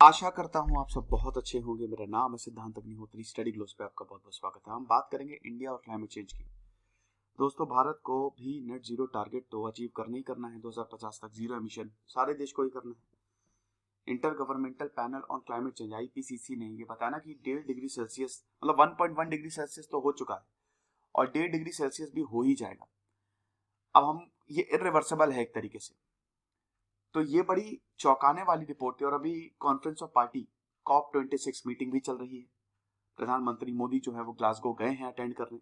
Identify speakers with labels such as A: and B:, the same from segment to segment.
A: आशा करता हूँ आप सब बहुत अच्छे होंगे। मेरा नाम है सिद्धांत अग्निहोत्री। स्टडी ग्लोस पे आपका बहुत बहुत स्वागत है। हम बात करेंगे इंडिया और क्लाइमेट चेंज की। दोस्तों, भारत को भी नेट जीरो टारगेट तो अचीव करना ही करना है। 2050 तक जीरो एमिशन सारे देश को ही करना है। Inter governmental panel on climate change IPCC ने ये बताया ना कि 1.5 डिग्री सेल्सियस मतलब 1.1 डिग्री सेल्सियस तो हो चुका है और 1.5 डिग्री सेल्सियस भी हो ही जाएगा। अब हम ये इरिवर्सिबल है एक तरीके से। तो ये बड़ी चौंकाने वाली रिपोर्ट थी और अभी conference of party COP26 meeting भी चल रही है। प्रधानमंत्री मोदी जो है वो ग्लासगो गए हैं अटेंड करने।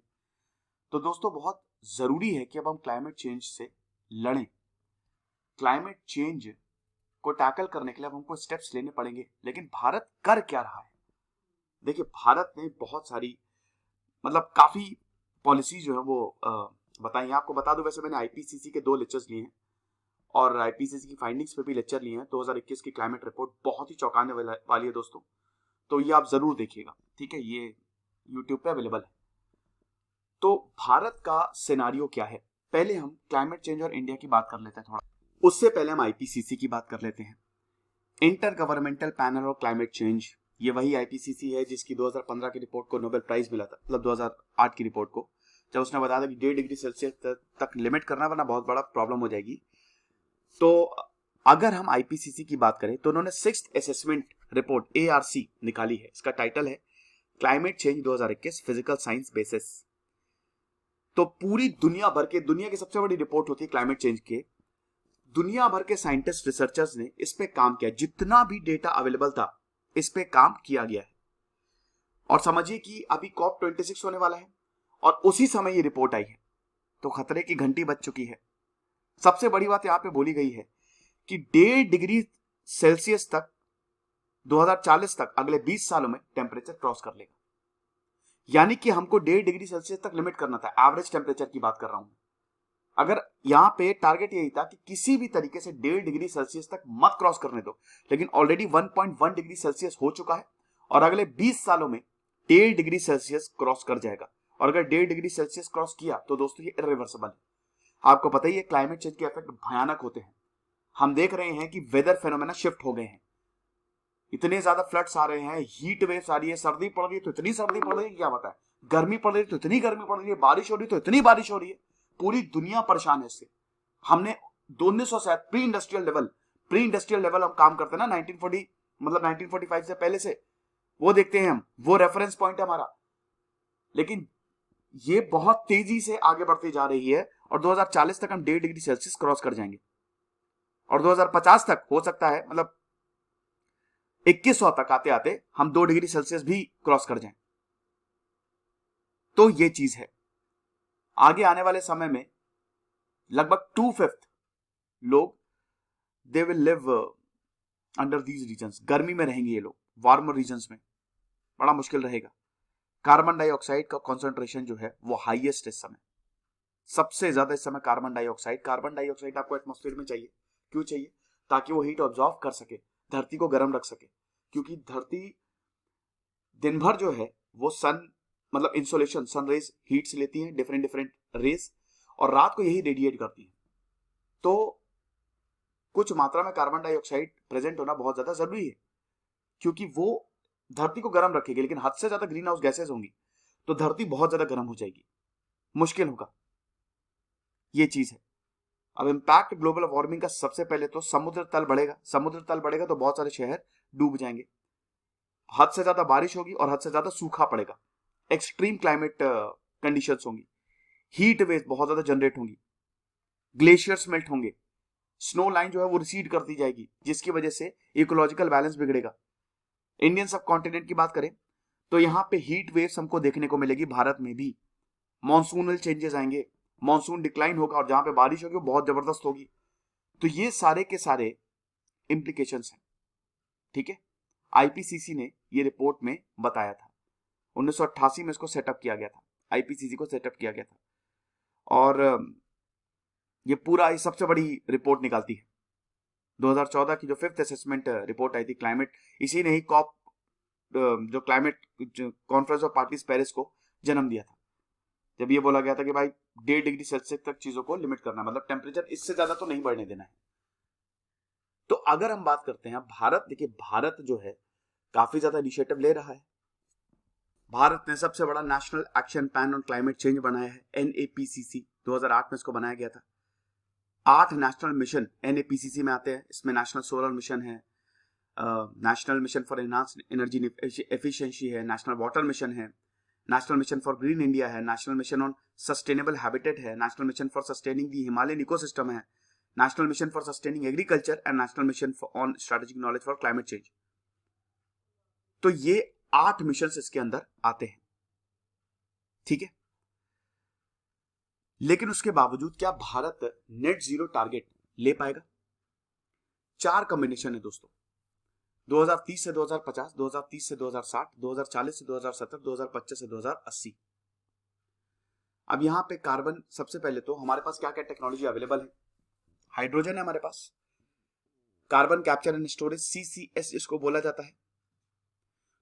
A: तो दोस्तों, बहुत जरूरी है कि अब हम क्लाइमेट चेंज से लड़ें। क्लाइमेट चेंज को टैकल करने के लिए अब हमको स्टेप्स लेने पड़ेंगे। लेकिन भारत कर क्या रहा है? देखिए, भारत ने बहुत सारी मतलब काफी पॉलिसी जो है वो बताई है। आपको बता दूं, वैसे मैंने IPCC के 2 लेक्चर्स लिए हैं और IPCC की फाइंडिंग्स पे भी लेक्चर लिए हैं। 2021 की क्लाइमेट रिपोर्ट बहुत ही चौंकाने वाली है दोस्तों। तो ये आप जरूर देखिएगा, ठीक है? ये यूट्यूब पे अवेलेबल है। तो भारत का सिनारियो क्या है? पहले हम क्लाइमेट चेंज और इंडिया की बात कर लेते हैं थोड़ा। उससे पहले हम IPCC की बात कर लेते हैं। Inter governmental panel on climate change, ये वही IPCC है जिसकी 2015 की रिपोर्ट को नोबेल प्राइज मिला था, मतलब 2008 की रिपोर्ट को, जब उसने बताया था कि 1.5 डिग्री सेल्सियस तक लिमिट करना, वरना बहुत बड़ा प्रॉब्लम हो जाएगी। तो अगर हम IPCC की बात करें तो उन्होंने 6th असेसमेंट रिपोर्ट ARC निकाली है। इसका टाइटल है climate change 2021 physical science basis. तो पूरी दुनिया की सबसे बड़ी रिपोर्ट होती है क्लाइमेट चेंज के। दुनिया भर के साइंटिस्ट रिसर्चर्स ने इस पे काम किया। जितना भी डेटा अवेलेबल था इस पे काम किया गया है। और समझिए कि अभी COP26 होने वाला है और उसी समय ये रिपोर्ट आई है। तो खतरे की घंटी बज चुकी है। सबसे बड़ी बात यहां पे बोली गई है कि 1.5 डिग्री सेल्सियस तक 2040 तक अगले 20 सालों में टेम्परेचर क्रॉस कर लेगा। यानी कि हमको 1.5 डिग्री सेल्सियस तक लिमिट करना था। एवरेज टेम्परेचर की बात कर रहा हूं। अगर यहां पे टारगेट यही था कि किसी भी तरीके से 1.5 डिग्री सेल्सियस तक मत क्रॉस करने दो, लेकिन ऑलरेडी 1.1 डिग्री सेल्सियस हो चुका है और अगले 20 सालों में 1.5 डिग्री सेल्सियस क्रॉस कर जाएगा। और अगर 1.5 डिग्री सेल्सियस क्रॉस किया तो दोस्तों ये इरिवर्सिबल है। आपको पता ही है क्लाइमेट चेंज के इफेक्ट भयानक होते हैं। हम देख रहे हैं कि वेदर फेनोमेना शिफ्ट हो गए हैं। इतने ज्यादा फ्लड्स आ रहे हैं, हीट वेव्स आ रही है, सर्दी पड़ रही है तो इतनी सर्दी पड़ रही है क्या बताए, गर्मी पड़ रही है तो इतनी गर्मी पड़ रही है, बारिश हो रही है तो इतनी बारिश हो रही है। पूरी दुनिया परेशान है इससे। हमने 1900 प्री इंडस्ट्रियल लेवल हम काम करते हैं ना, 1940 मतलब 1945 से पहले से, वो देखते हैं हम, वो रेफरेंस पॉइंट है हमारा। लेकिन ये बहुत तेजी से आगे बढ़ती जा रही है और 2040 तक हम 1.5 डिग्री सेल्सियस क्रॉस कर जाएंगे और 2050 तक हो सकता है, मतलब 2100 तक आते आते हम 2 डिग्री सेल्सियस भी क्रॉस कर जाएं। तो ये चीज है। आगे आने वाले समय में लगभग 2/5 लोग they will live under these reasons. गर्मी में रहेंगे ये लोग, वार्मर रीजन्स में। बड़ा मुश्किल रहेगा। कार्बन डाइऑक्साइड का कॉन्सेंट्रेशन जो है वो हाईएस्ट इस समय, सबसे ज्यादा इस समय कार्बन डाइऑक्साइड आपको एटमॉस्फेयर में चाहिए। क्यों चाहिए? ताकि वो हीट ऑब्जॉर्व कर सके, धरती को गर्म रख सके। क्योंकि धरती दिन भर जो है वो सन मतलब इंसोलेशन, सन रेज, हीट से लेती है, डिफरेंट डिफरेंट रेज, और रात को यही रेडिएट करती है। तो कुछ मात्रा में कार्बन डाइऑक्साइड प्रेजेंट होना बहुत ज्यादा जरूरी है, क्योंकि वो धरती को गर्म रखेगी। लेकिन हद से ज्यादा ग्रीन हाउस गैसेज होंगी तो धरती बहुत ज्यादा गर्म हो जाएगी, मुश्किल होगा। ये चीज है। अब इम्पैक्ट ग्लोबल वार्मिंग का सबसे पहले तो समुद्र तल बढ़ेगा। समुद्र तल बढ़ेगा तो बहुत सारे शहर डूब जाएंगे, हद से ज्यादा बारिश होगी और हद से ज्यादा सूखा पड़ेगा, एक्सट्रीम क्लाइमेट कंडीशंस होंगी, हीट वेव बहुत ज्यादा जनरेट होंगी, ग्लेशियर्स मेल्ट होंगे, स्नो लाइन जो है वो रिसीड करती जाएगी, जिसकी वजह से इकोलॉजिकल बैलेंस बिगड़ेगा। इंडियन सब कॉन्टिनेंट की बात करें तो यहां पे हीट वेव्स हमको देखने को मिलेगी। भारत में भी मॉनसूनल चेंजेस आएंगे, मॉनसून डिक्लाइन होगा और जहां पे बारिश होगी वो बहुत जबरदस्त होगी। तो ये सारे के सारे इंप्लीकेशंस हैं, ठीक है? IPCC ने ये रिपोर्ट में बताया था। 1988 में इसको सेटअप किया गया था, IPCC को सेटअप किया गया था। और ये पूरा ये सबसे बड़ी रिपोर्ट निकालती है। 2014 की जो 5th असेसमेंट रिपोर्ट आई थी क्लाइमेट, इसी ने ही कॉप जो climate conference of parties Paris को जन्म दिया था, जब ये बोला गया था कि भाई 1.5 डिग्री सेल्सियस तक चीजों को लिमिट करना है, मतलब टेम्परेचर इससे ज्यादा तो नहीं बढ़ने देना है, तो अगर हम बात करते हैं भारत, देखिए भारत जो है काफी ज्यादा इनिशिएटिव ले रहा है। भारत ने सबसे बड़ा national action plan on climate change बनाया है, NAPCC, 2008 में इसको बनाया गया था। 8 नेशनल मिशन NAPCC में आते हैं। इसमें नेशनल सोलर मिशन है, national mission for enhanced energy efficiency है, नेशनल वाटर मिशन है, national mission for green India है, national mission on sustainable habitat है, national mission for sustaining the Himalayan ecosystem है, national mission for sustaining agriculture and national mission on strategic knowledge for climate change. तो ये 8 mission इसके अंदर आते हैं, ठीक है। लेकिन उसके बावजूद क्या भारत नेट जीरो टारगेट ले पाएगा? 4 कॉम्बिनेशन है दोस्तों, 2030 से 2050, 2030 से 2060, 2040 से 2070, 2025 से 2080। अब यहां पे कार्बन, सबसे पहले तो हमारे पास क्या क्या टेक्नोलॉजी अवेलेबल है? हाइड्रोजन है हमारे पास, carbon capture and storage, CCS इसको बोला जाता है।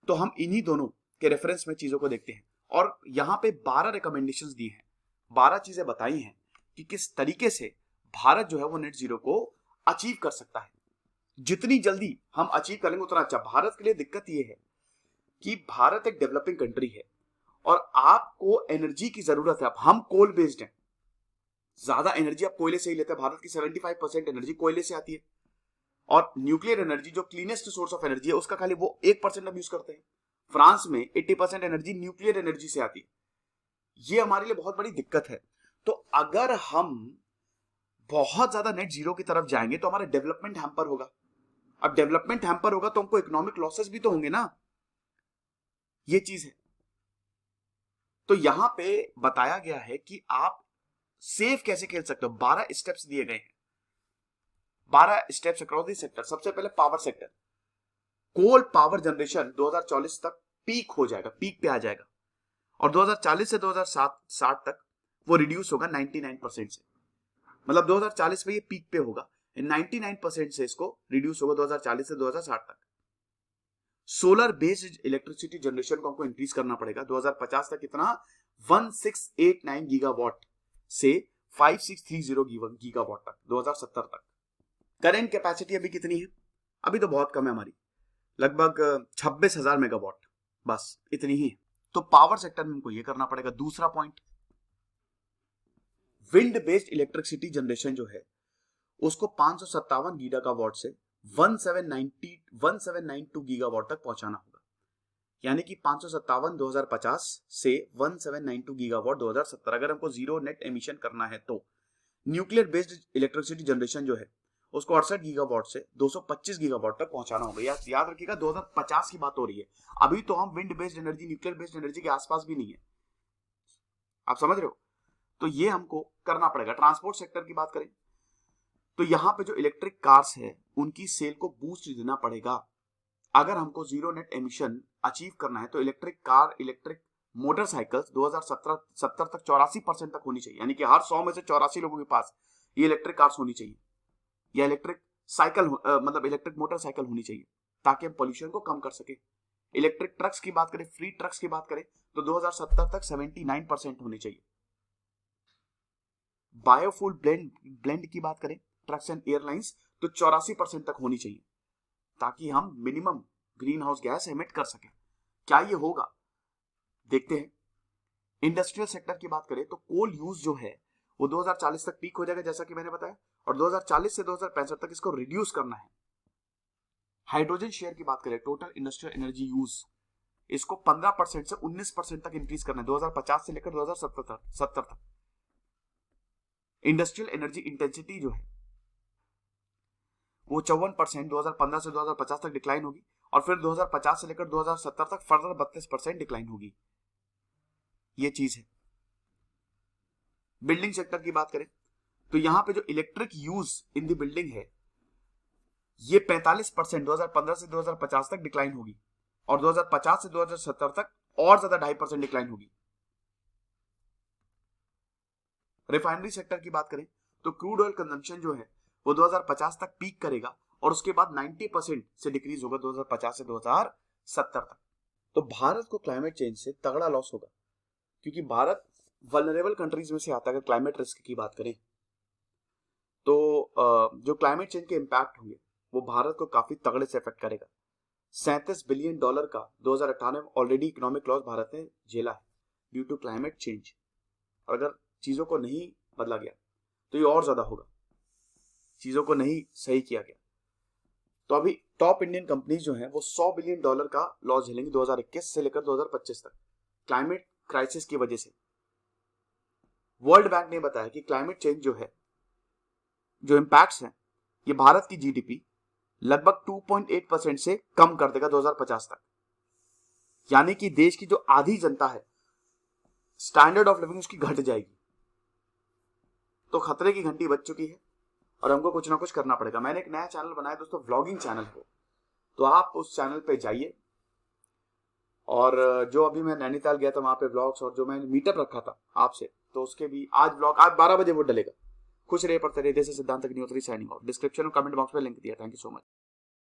A: तो हम इन्हीं दोनों के रेफरेंस में चीजों को देखते हैं और यहां पे 12 रिकमेंडेशंस दी हैं, 12 चीजें बताई हैं कि किस तरीके से भारत जो है वो नेट जीरो को अचीव कर सकता है। जितनी जल्दी हम अचीव करेंगे उतना अच्छा। भारत के लिए दिक्कत यह है कि भारत एक डेवलपिंग कंट्री है और आपको एनर्जी की जरूरत है। अब हम कोल बेस्ड हैं, ज्यादा एनर्जी आप कोयले से ही लेते हैं। भारत की 75% एनर्जी कोयले से आती है और न्यूक्लियर एनर्जी जो क्लीनेस्ट सोर्स ऑफ एनर्जी है उसका खाली वो 1% हम यूज करते हैं। फ्रांस में 80% एनर्जी न्यूक्लियर एनर्जी से आती है। ये हमारे लिए बहुत बड़ी दिक्कत है। तो अगर हम बहुत ज्यादा नेट जीरो की तरफ जाएंगे तो हमारा डेवलपमेंट हैम्पर होगा। अब डेवलपमेंट हैम्पर होगा तो हमको इकोनॉमिक लॉसेस भी तो होंगे ना, ये चीज है। तो यहां पे बताया गया है कि आप सेफ कैसे खेल सकते हो। 12 स्टेप्स दिए गए हैं, 12 स्टेप्स अक्रॉस द सेक्टर। सबसे पहले power sector, coal power generation 2040 तक पीक हो जाएगा, पीक पे आ जाएगा और 2040 से 2060 तक वो रिड्यूस होगा 99% से। मतलब 2040 में ये पीक पे होगा, 99% से इसको रिड्यूस होगा 2040 से 2060 तक। सोलर बेस्ड इलेक्ट्रिसिटी जनरेशन को हमको इंक्रीज करना पड़ेगा 2050 तक। कितना? 1689 गीगावाट से 5630 गीगावाट तक 2070 तक। करेंट कैपेसिटी अभी कितनी है? अभी तो बहुत कम है हमारी, लगभग 26,000 मेगावाट, बस इतनी ही है। तो पावर सेक्टर में हमको ये करना पड़ेगा। दूसरा point, wind based electricity generation जो है उसको 557 गीगावाट से 1792 गीगावाट तक पहुंचाना होगा। यानी कि 557 2050 से 1792 गीगावाट 2070। अगर हमको जीरो नेट एमिशन करना है तो न्यूक्लियर बेस्ड इलेक्ट्रिसिटी जनरेशन जो है उसको 68 गीगावाट से 225 गीगावाट तक पहुंचाना होगा। याद रखिएगा 2050 की बात हो रही है। अभी तो हम wind based energy, nuclear based energy के आसपास भी नहीं है। आप समझ रहे हो? तो ये हमको करना पड़ेगा। ट्रांसपोर्ट सेक्टर की बात करें तो यहां पे जो इलेक्ट्रिक कार्स है उनकी सेल को बूस्ट देना पड़ेगा। अगर हमको जीरो नेट एमिशन अचीव करना है तो इलेक्ट्रिक कार, इलेक्ट्रिक मोटरसाइकिल्स 2070 तक 84% तक होनी चाहिए। यानी कि हर 100 में से 84 लोगों के पास ये इलेक्ट्रिक कार्स होनी चाहिए या इलेक्ट्रिक साइकिल, मतलब इलेक्ट्रिक मोटरसाइकिल होनी चाहिए, ताकि हम पोल्यूशन को कम कर सके। इलेक्ट्रिक ट्रक्स की बात करें, फ्री ट्रक्स की बात करें तो 2070 तक 79% होनी चाहिए। बायोफ्यूल ब्लेंड की बात करें ट्रक्स एंड एयरलाइंस तो 84% तक होनी चाहिए, ताकि हम minimum green house gas emit कर सकें। क्या ये होगा? देखते हैं। इंडस्ट्रियल सेक्टर की बात करें तो कोल यूज जो है वो 2040 तक पीक हो जाएगा, जैसा कि मैंने बताया, और 2040 से 2065 तक इसको रिड्यूस करना है। हाइड्रोजन शेयर की बात करें, टोटल इंडस्ट्रियल एनर्जी यूज, इसको 15% से 19% तक इंक्रीज करना है 2050 से लेकर 2070 तक। इंडस्ट्रियल एनर्जी इंटेंसिटी जो है वो 54% 2015 से 2050 तक डिक्लाइन होगी और फिर 2050 से लेकर 2070 तक फर्दर 32% डिक्लाइन होगी। ये चीज है। बिल्डिंग सेक्टर की बात करें तो यहां पे जो electric use in the building है ये 45% 2015 से 2050 तक डिक्लाइन होगी और 2050 से 2070 तक और ज्यादा 2.5% डिक्लाइन होगी। रिफाइनरी सेक्टर की बात करें तो क्रूड ऑयल कंजम्पशन जो है वो 2050 तक पीक करेगा और उसके बाद 90% से डिक्रीज होगा 2050 से 2070 तक। तो भारत को क्लाइमेट चेंज से तगड़ा लॉस होगा, क्योंकि भारत वल्नरेबल कंट्रीज में से आता है। अगर क्लाइमेट रिस्क की बात करें तो जो क्लाइमेट चेंज के इंपैक्ट होंगे वो भारत को काफी तगड़े से इफेक्ट करेगा। $37 बिलियन का 2098 में ऑलरेडी इकोनॉमिक लॉस भारत ने झेला है ड्यू टू क्लाइमेट चेंज। अगर चीजों को नहीं बदला गया तो ये और ज्यादा होगा, चीजों को नहीं सही किया गया। तो अभी टॉप इंडियन कंपनीज जो हैं वो $100 बिलियन का लॉस झेलेंगी 2021 से लेकर 2025 तक क्लाइमेट क्राइसिस की वजह से। वर्ल्ड बैंक ने बताया कि क्लाइमेट चेंज जो है, जो इंपैक्ट्स हैं, ये भारत की जीडीपी लगभग 2.8% से कम कर देगा 2050 तक। यानी कि देश की जो आधी जनता है, स्टैंडर्ड ऑफ लिविंग उसकी घट जाएगी। तो खतरे की घंटी बज चुकी है और हमको कुछ ना कुछ करना पड़ेगा। मैंने एक नया चैनल बनाया दोस्तों, व्लॉगिंग चैनल को, तो आप उस चैनल पे जाइए। और जो अभी मैं नैनीताल गया था वहां पे व्लॉग्स, और जो मैंने मीटअप रखा था आपसे, तो उसके भी आज व्लॉग आज 12 बजे वो डलेगा। खुश रहिए, पढ़ते रहिए। जैसे सिद्धांत अग्निहोत्री साइनिंग ऑफ। डिस्क्रिप्शन और कमेंट बॉक्स में लिंक दिया। Thank you so much.